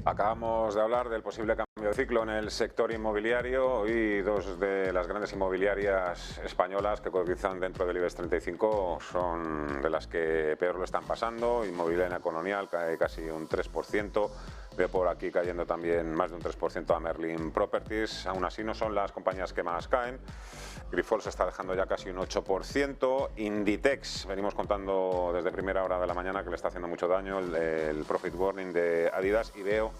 Acabamos de hablar del posible cambio de ciclo en el sector inmobiliario. Hoy dos de las grandes inmobiliarias españolas que cotizan dentro del IBEX 35 son de las que peor lo están pasando. Inmobiliaria Colonial cae casi un 3%. Veo por aquí cayendo también más de un 3% a Merlin Properties. Aún así no son las compañías que más caen. Grifols está dejando ya casi un 8%. Inditex, venimos contando desde primera hora de la mañana que le está haciendo mucho daño el profit warning de Adidas, y veo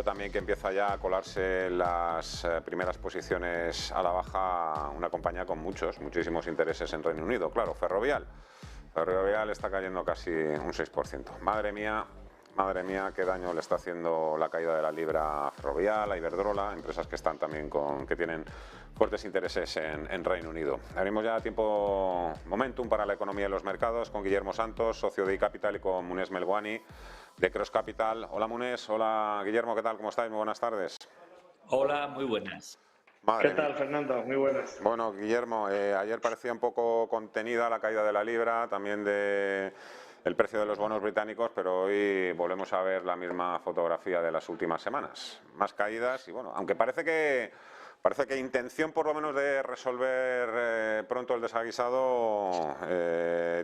también que empieza ya a colarse las primeras posiciones a la baja una compañía con muchísimos intereses en Reino Unido. Claro, Ferrovial está cayendo casi un 6%. Madre mía, qué daño le está haciendo la caída de la libra a Ferrovial, a Iberdrola, empresas que están también que tienen fuertes intereses en Reino Unido. Abrimos ya tiempo momentum para la economía y los mercados con Guillermo Santos, socio de iCapital, y con Munés Melguani de Cross Capital. Hola Munés, hola Guillermo, ¿qué tal? ¿Cómo estáis? Muy buenas tardes. Hola, muy buenas. ¿Qué Madre mía. tal, Fernando? Muy buenas. Bueno, Guillermo, ayer parecía un poco contenida la caída de la libra, también el precio de los bonos británicos, pero hoy volvemos a ver la misma fotografía de las últimas semanas. Más caídas y bueno, aunque parece que intención por lo menos de resolver pronto el desaguisado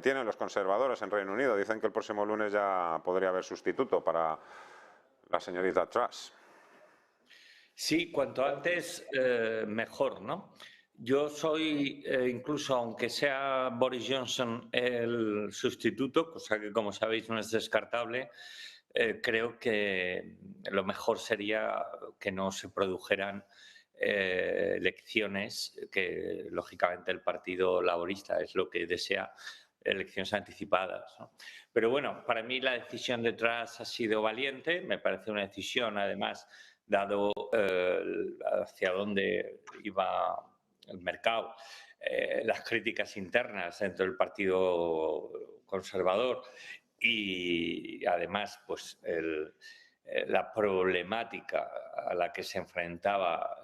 tienen los conservadores en Reino Unido. Dicen que el próximo lunes ya podría haber sustituto para la señorita Truss. Sí, cuanto antes mejor, ¿no? Yo soy, incluso aunque sea Boris Johnson el sustituto, cosa que como sabéis no es descartable, creo que lo mejor sería que no se produjeran elecciones, que lógicamente el Partido Laborista es lo que desea, elecciones anticipadas, ¿no? Pero bueno, para mí la decisión de Truss ha sido valiente, me parece una decisión además dado hacia dónde iba el mercado, las críticas internas dentro del Partido Conservador y además pues la problemática a la que se enfrentaba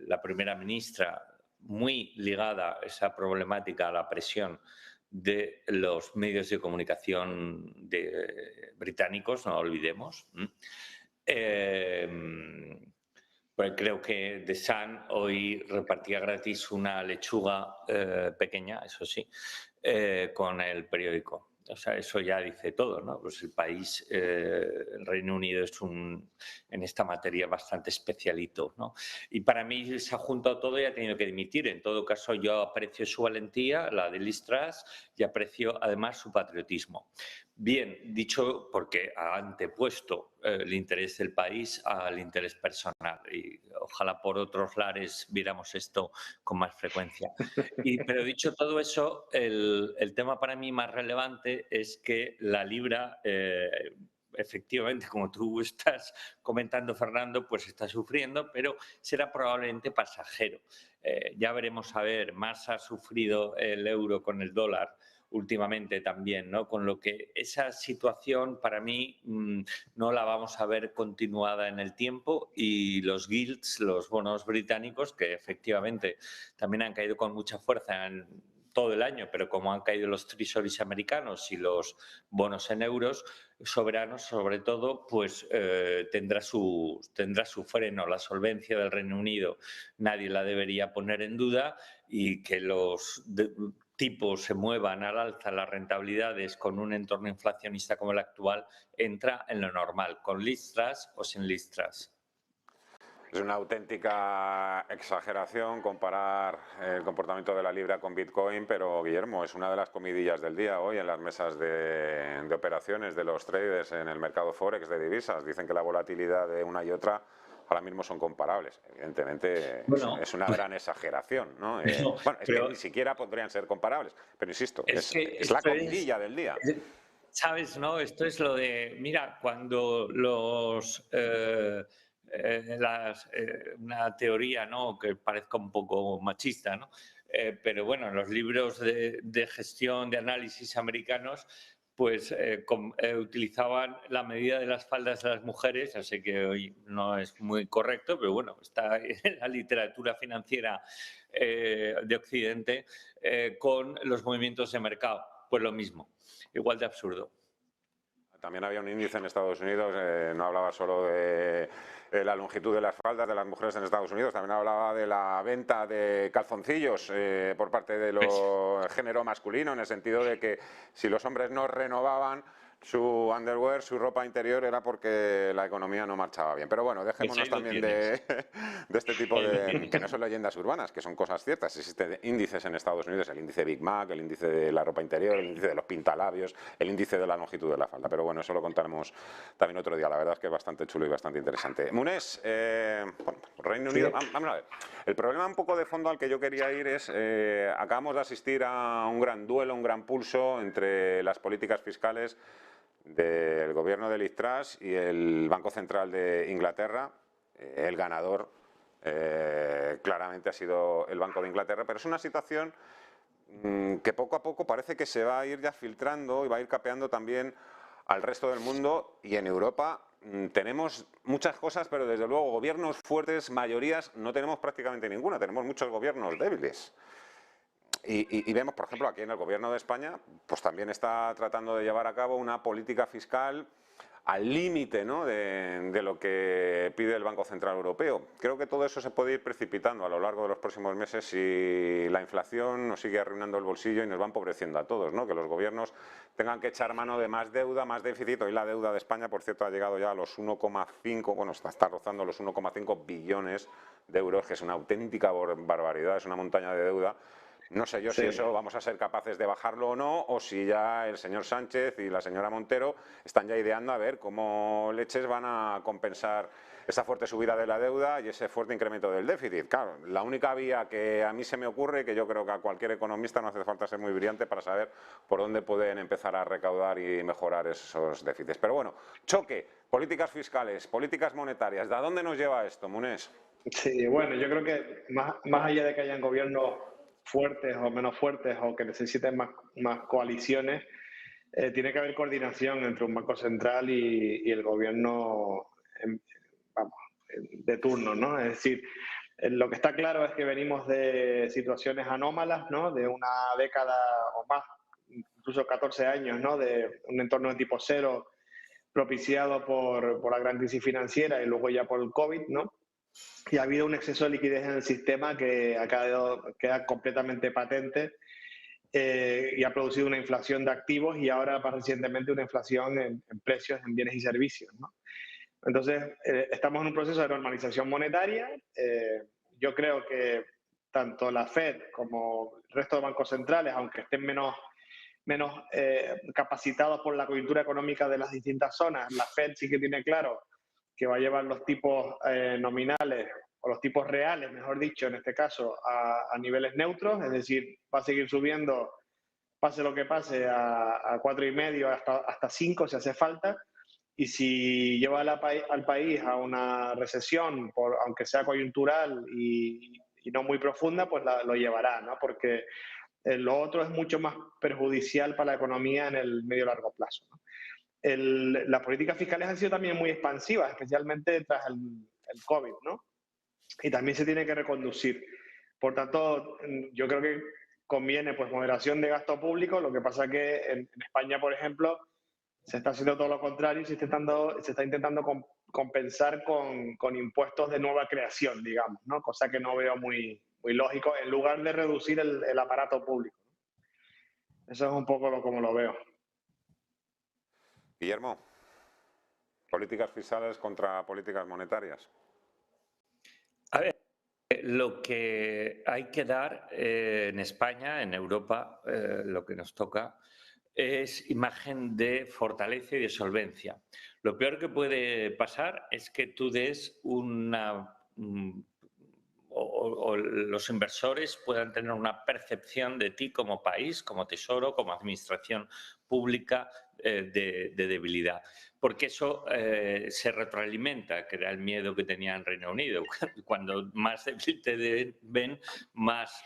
la primera ministra, muy ligada esa problemática a la presión de los medios de comunicación británicos, no olvidemos. Pues creo que The Sun hoy repartía gratis una lechuga pequeña, eso sí, con el periódico. O sea, eso ya dice todo, ¿no? Pues el país, el Reino Unido es en esta materia bastante especialito, ¿no? Y para mí se ha juntado todo y ha tenido que dimitir. En todo caso, yo aprecio su valentía, la de Liz Truss, y aprecio además su patriotismo. Bien, dicho porque ha antepuesto el interés del país al interés personal y ojalá por otros lares viéramos esto con más frecuencia. Pero dicho todo eso, el tema para mí más relevante es que la libra, efectivamente, como tú estás comentando, Fernando, pues está sufriendo, pero será probablemente pasajero. Ya veremos a ver, más ha sufrido el euro con el dólar últimamente también, ¿no? Con lo que esa situación para mí no la vamos a ver continuada en el tiempo y los gilts, los bonos británicos, que efectivamente también han caído con mucha fuerza en todo el año, pero como han caído los treasuries americanos y los bonos en euros soberanos, sobre todo, pues tendrá su freno. La solvencia del Reino Unido nadie la debería poner en duda y que los tipos se muevan al alza, las rentabilidades con un entorno inflacionista como el actual, entra en lo normal, con Liz Truss o sin Liz Truss. Es una auténtica exageración comparar el comportamiento de la libra con Bitcoin, pero Guillermo, es una de las comidillas del día hoy en las mesas de operaciones de los traders en el mercado Forex de divisas. Dicen que la volatilidad de una y otra ahora mismo son comparables. Evidentemente Bueno, es una gran exageración, ¿no? no, Bueno, es que pero ni siquiera podrían ser comparables, pero insisto, es que es la esto es, comidilla del día. ¿sabes? ¿No? Esto es lo de, mira, cuando los una teoría, ¿no? Que parezca un poco machista, ¿no? Pero bueno, en los libros de gestión, de análisis americanos, pues utilizaban la medida de las faldas de las mujeres, así que hoy no es muy correcto, pero bueno, está en la literatura financiera de Occidente con los movimientos de mercado, pues lo mismo, igual de absurdo. también había un índice en Estados Unidos, no hablaba solo de la longitud de las faldas de las mujeres en Estados Unidos, también hablaba de la venta de calzoncillos por parte de los género masculino, en el sentido de que si los hombres no renovaban su underwear, su ropa interior, era porque la economía no marchaba bien. Pero bueno, dejémonos también de este tipo de... que no son leyendas urbanas, que son cosas ciertas. Existen índices en Estados Unidos, el índice Big Mac, el índice de la ropa interior, el índice de los pintalabios, el índice de la longitud de la falda. Pero bueno, eso lo contaremos también otro día. La verdad es que es bastante chulo y bastante interesante. Munés, bueno, Reino Unido... Vamos a ver. El problema un poco de fondo al que yo quería ir es... acabamos de asistir a un gran duelo, un gran pulso entre las políticas fiscales del gobierno de Liz Truss y el Banco Central de Inglaterra. El ganador claramente ha sido el Banco de Inglaterra, pero es una situación que poco a poco parece que se va a ir ya filtrando y va a ir capeando también al resto del mundo. Y en Europa tenemos muchas cosas, pero desde luego gobiernos fuertes, mayorías, no tenemos prácticamente ninguna, tenemos muchos gobiernos débiles. Y vemos, por ejemplo, aquí en el Gobierno de España, pues también está tratando de llevar a cabo una política fiscal al límite, ¿no?, de lo que pide el Banco Central Europeo. Creo que todo eso se puede ir precipitando a lo largo de los próximos meses si la inflación nos sigue arruinando el bolsillo y nos va empobreciendo a todos, ¿no? Que los gobiernos tengan que echar mano de más deuda, más déficit. Hoy la deuda de España, por cierto, ha llegado ya a los 1,5, bueno, está rozando los 1,5 billones de euros, que es una auténtica barbaridad, es una montaña de deuda. No sé yo si eso vamos a ser capaces de bajarlo o no, o si ya el señor Sánchez y la señora Montero están ya ideando a ver cómo leches van a compensar esa fuerte subida de la deuda y ese fuerte incremento del déficit. Claro, la única vía que a mí se me ocurre, que yo creo que a cualquier economista no hace falta ser muy brillante para saber por dónde pueden empezar a recaudar y mejorar esos déficits. Pero bueno, choque, políticas fiscales, políticas monetarias, ¿de dónde nos lleva esto, Munés? Sí, bueno, yo creo que más allá de que hayan gobiernos fuertes o menos fuertes o que necesiten más coaliciones, tiene que haber coordinación entre un banco central y el gobierno vamos, de turno, ¿no? Es decir, lo que está claro es que venimos de situaciones anómalas, ¿no? De una década o más, incluso 14 años, ¿no? De un entorno de tipo cero propiciado por la gran crisis financiera y luego ya por el COVID, ¿no? Y ha habido un exceso de liquidez en el sistema que queda completamente patente y ha producido una inflación de activos y ahora más recientemente una inflación en precios en bienes y servicios, ¿no? Entonces, estamos en un proceso de normalización monetaria. Yo creo que tanto la Fed como el resto de bancos centrales, aunque estén menos capacitados por la coyuntura económica de las distintas zonas, la Fed sí que tiene claro que va a llevar los tipos nominales o los tipos reales, mejor dicho, en este caso, a niveles neutros, es decir, va a seguir subiendo, pase lo que pase, a 4,5 hasta 5 si hace falta. Y si lleva al país a una recesión, aunque sea coyuntural y no muy profunda, pues lo llevará, ¿no? Porque lo otro es mucho más perjudicial para la economía en el medio y largo plazo, ¿no? Las políticas fiscales han sido también muy expansivas, especialmente tras el COVID, ¿no? Y también se tiene que reconducir. Por tanto, yo creo que conviene pues moderación de gasto público. Lo que pasa que en España, por ejemplo, se está haciendo todo lo contrario y se está intentando compensar con impuestos de nueva creación, digamos, ¿no? Cosa que no veo muy lógico, en lugar de reducir el aparato público. Eso es un poco como lo veo. Guillermo, políticas fiscales contra políticas monetarias. A ver, lo que hay que dar en España, en Europa, lo que nos toca es imagen de fortaleza y de solvencia. Lo peor que puede pasar es que tú des o los inversores puedan tener una percepción de ti como país, como tesoro, como administración pública de debilidad. Porque eso se retroalimenta, que era el miedo que tenía en Reino Unido. Cuando más débil te ven, más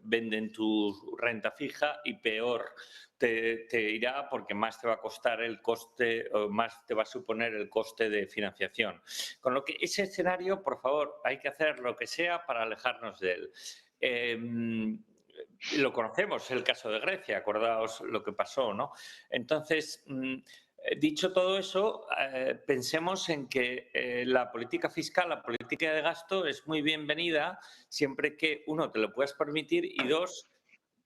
venden tu renta fija y peor te irá porque más te va a costar el coste o más te va a suponer el coste de financiación. Con lo que ese escenario, por favor, hay que hacer lo que sea para alejarnos de él. Lo conocemos, el caso de Grecia, acordaos lo que pasó, ¿no? Entonces, Dicho todo eso, pensemos en que la política fiscal, la política de gasto es muy bienvenida siempre que, uno, te lo puedas permitir y dos,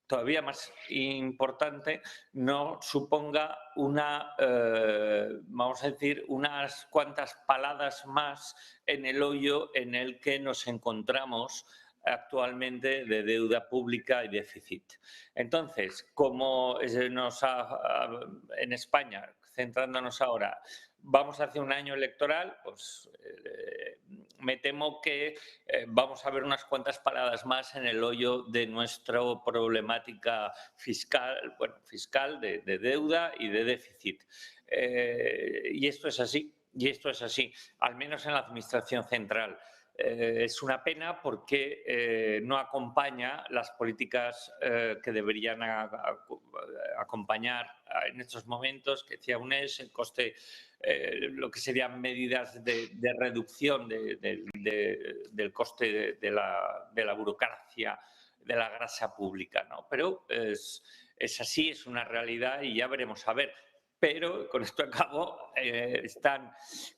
todavía más importante, no suponga vamos a decir, unas cuantas paladas más en el hoyo en el que nos encontramos actualmente de deuda pública y déficit. Entonces, como en España, centrándonos ahora, vamos hacia un año electoral, pues me temo que vamos a ver unas cuantas paradas más en el hoyo de nuestra problemática fiscal, de deuda y de déficit. Y esto es así, al menos en la administración central. Es una pena porque no acompaña las políticas que deberían acompañar en estos momentos, que decía UNES, el coste, lo que serían medidas de reducción del coste de la burocracia, de la grasa pública, ¿no? Pero es así, es una realidad y ya veremos a ver. Pero, con esto acabo, están,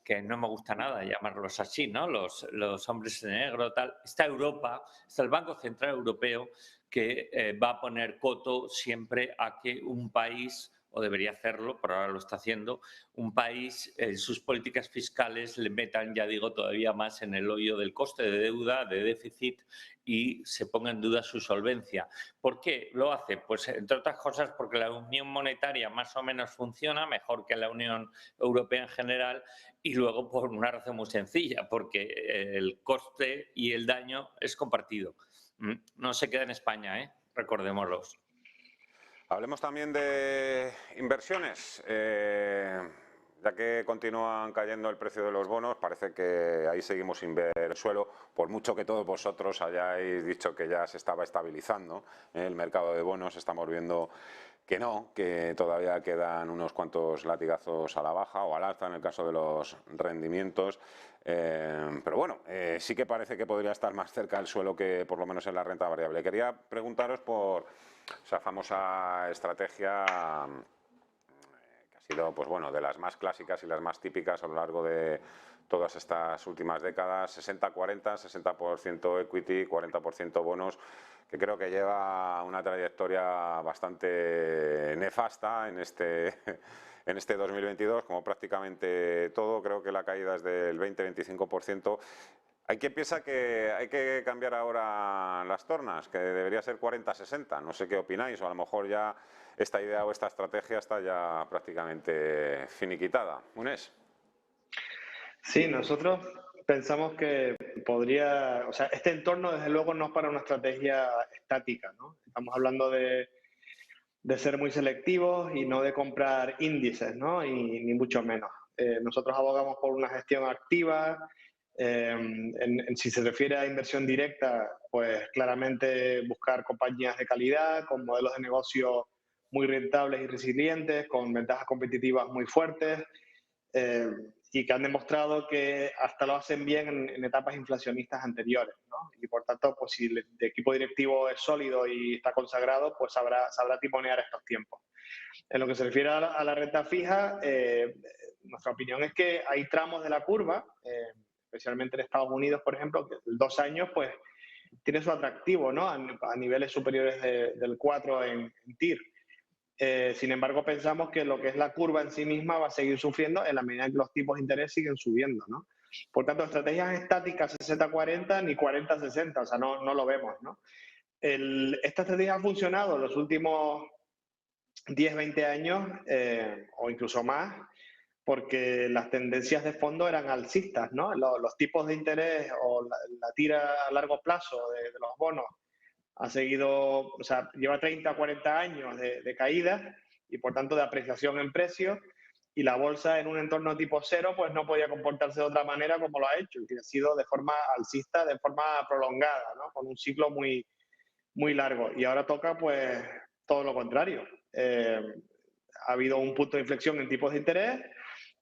que no me gusta nada llamarlos así, ¿no? Los hombres de negro, tal. Está Europa, está el Banco Central Europeo, que va a poner coto siempre a que un país, o debería hacerlo, pero ahora lo está haciendo, un país en sus políticas fiscales le metan, ya digo, todavía más en el hoyo del coste de deuda, de déficit, y se ponga en duda su solvencia. ¿Por qué lo hace? Pues entre otras cosas porque la unión monetaria más o menos funciona mejor que la Unión Europea en general, y luego por una razón muy sencilla, porque el coste y el daño es compartido. No se queda en España, recordémoslos. Hablemos también de inversiones. Ya que continúan cayendo el precio de los bonos, parece que ahí seguimos sin ver el suelo, por mucho que todos vosotros hayáis dicho que ya se estaba estabilizando el mercado de bonos. Estamos viendo que no, que todavía quedan unos cuantos latigazos a la baja o al alza en el caso de los rendimientos. Pero bueno, sí que parece que podría estar más cerca del suelo que por lo menos en la renta variable. Quería preguntaros por esa famosa estrategia que ha sido, pues bueno, de las más clásicas y las más típicas a lo largo de todas estas últimas décadas: 60-40, 60% equity, 40% bonos, que creo que lleva una trayectoria bastante nefasta en este 2022, como prácticamente todo. Creo que la caída es del 20-25%. Hay quien piensa que hay que cambiar ahora las tornas, que debería ser 40-60. No sé qué opináis, o a lo mejor ya esta idea o esta estrategia está ya prácticamente finiquitada. ¿Unés? Sí, nosotros pensamos que podría, o sea, este entorno desde luego no es para una estrategia estática, ¿no? Estamos hablando de ser muy selectivos y no de comprar índices, ¿no? Y ni mucho menos. Nosotros abogamos por una gestión activa. Si se refiere a inversión directa, pues claramente buscar compañías de calidad, con modelos de negocio muy rentables y resilientes, con ventajas competitivas muy fuertes, y que han demostrado que hasta lo hacen bien en etapas inflacionistas anteriores, ¿no? Y por tanto, pues si el equipo directivo es sólido y está consagrado, pues sabrá timonear estos tiempos. En lo que se refiere a la renta fija, nuestra opinión es que hay tramos de la curva, especialmente en Estados Unidos, por ejemplo, que el 2 años pues tiene su atractivo, ¿no? A niveles superiores del 4 en TIR. Sin embargo, pensamos que lo que es la curva en sí misma va a seguir sufriendo en la medida en que los tipos de interés siguen subiendo, ¿no? Por tanto, estrategias estáticas 60-40 ni 40-60, o sea, no lo vemos, ¿no? Esta estrategia ha funcionado en los últimos 10-20 años, o incluso más, porque las tendencias de fondo eran alcistas, ¿no? Los tipos de interés o la tira a largo plazo de los bonos ha seguido, o sea, lleva 30-40 años de caída y por tanto de apreciación en precios, y la bolsa en un entorno tipo cero pues no podía comportarse de otra manera como lo ha hecho, que ha sido de forma alcista, de forma prolongada, ¿no? Con un ciclo muy, muy largo. Y ahora toca pues todo lo contrario. Ha habido un punto de inflexión en tipos de interés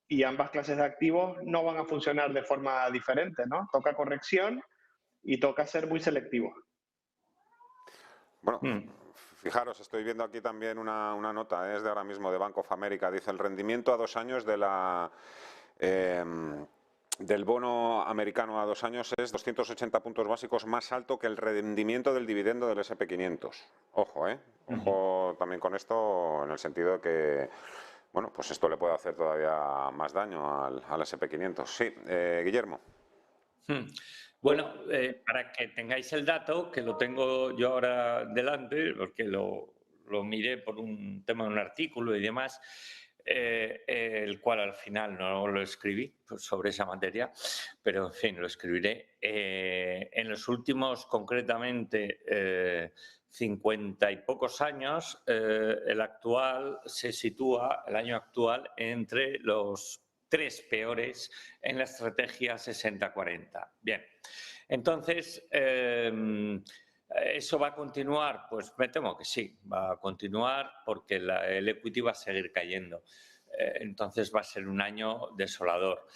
y ambas clases de activos no van a funcionar de forma diferente, ¿no? Toca corrección y toca ser muy selectivo. Bueno, Fijaros, estoy viendo aquí también una nota, es de ahora mismo de Bank of America. Dice: el rendimiento a 2 años de del bono americano a 2 años es 280 puntos básicos más alto que el rendimiento del dividendo del S&P 500. Ojo, ojo también con esto, en el sentido de que, bueno, pues esto le puede hacer todavía más daño al S&P 500. Sí, Guillermo. Bueno, para que tengáis el dato, que lo tengo yo ahora delante, porque lo miré por un tema de un artículo y demás, el cual al final no lo escribí sobre esa materia, pero en fin, lo escribiré. En los últimos, concretamente, 50 y pocos años, el actual se sitúa, el año actual, entre los 3 peores en la estrategia 60-40. Bien, entonces, ¿eso va a continuar? Pues me temo que sí, va a continuar porque el equity va a seguir cayendo. Entonces va a ser un año desolador.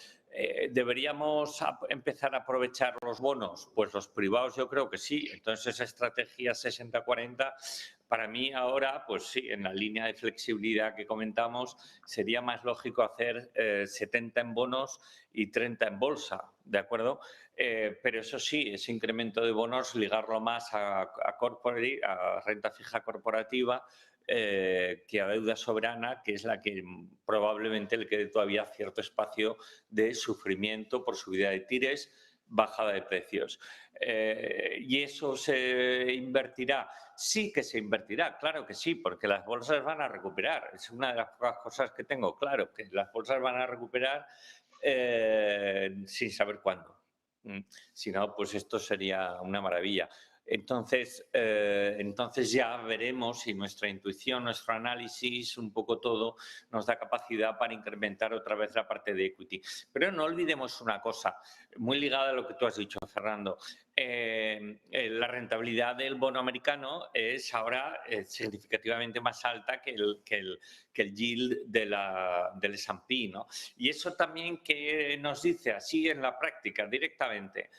¿Deberíamos empezar a aprovechar los bonos? Pues los privados yo creo que sí. Entonces esa estrategia 60-40, para mí ahora, pues sí, en la línea de flexibilidad que comentamos, sería más lógico hacer 70 en bonos y 30 en bolsa, ¿de acuerdo? Pero eso sí, ese incremento de bonos, ligarlo más a renta fija corporativa, que a deuda soberana, que es la que probablemente le quede todavía cierto espacio de sufrimiento por subida de tires, bajada de precios. ¿Y eso se invertirá? Sí que se invertirá, claro que sí, porque las bolsas van a recuperar. Es una de las pocas cosas que tengo claro, que las bolsas van a recuperar sin saber cuándo. Si no, pues esto sería una maravilla. Entonces ya veremos si nuestra intuición, nuestro análisis, un poco todo, nos da capacidad para incrementar otra vez la parte de equity. Pero no olvidemos una cosa, muy ligada a lo que tú has dicho, Fernando. La rentabilidad del bono americano es ahora significativamente más alta que el yield del S&P, ¿no? Y eso también que nos dice así en la práctica directamente,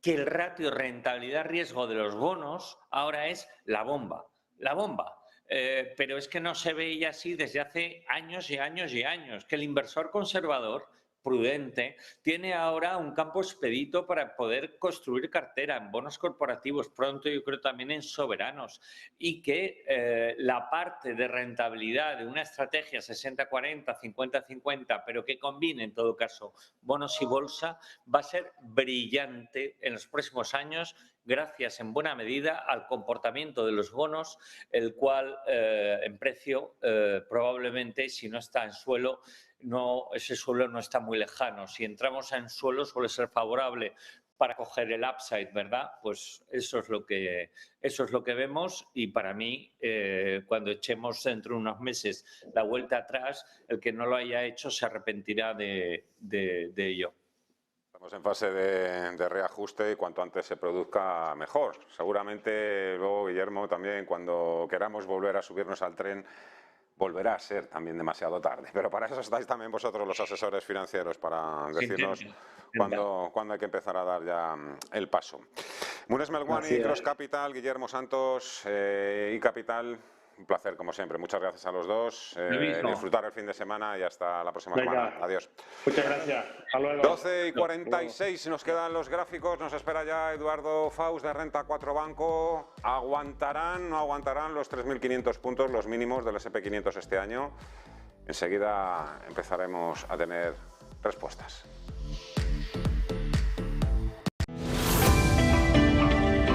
que el ratio rentabilidad-riesgo de los bonos ahora es la bomba, pero es que no se veía así desde hace años y años y años, que el inversor conservador, prudente, tiene ahora un campo expedito para poder construir cartera en bonos corporativos, pronto yo creo también en soberanos, y que la parte de rentabilidad de una estrategia 60-40, 50-50, pero que combine en todo caso bonos y bolsa, va a ser brillante en los próximos años, gracias en buena medida al comportamiento de los bonos, el cual en precio probablemente, si no está en suelo, ese suelo no está muy lejano. Si entramos en suelo suele ser favorable para coger el upside, ¿verdad? Pues eso es lo que vemos, y para mí, cuando echemos dentro de unos meses la vuelta atrás, el que no lo haya hecho se arrepentirá de ello. Estamos en fase de reajuste y cuanto antes se produzca mejor. Seguramente luego, Guillermo, también cuando queramos volver a subirnos al tren, volverá a ser también demasiado tarde. Pero para eso estáis también vosotros, los asesores financieros, para decirnos cuándo hay que empezar a dar ya el paso. Munes Melwani, Cross Capital, Guillermo Santos, iCapital. Un placer, como siempre. Muchas gracias a los dos. Disfrutar el fin de semana y hasta la próxima semana. Adiós. Muchas gracias. Hasta luego. 12:46, nos quedan los gráficos. Nos espera ya Eduardo Faust de Renta 4 Banco. ¿Aguantarán o no aguantarán los 3.500 puntos, los mínimos del S&P 500 este año? Enseguida empezaremos a tener respuestas.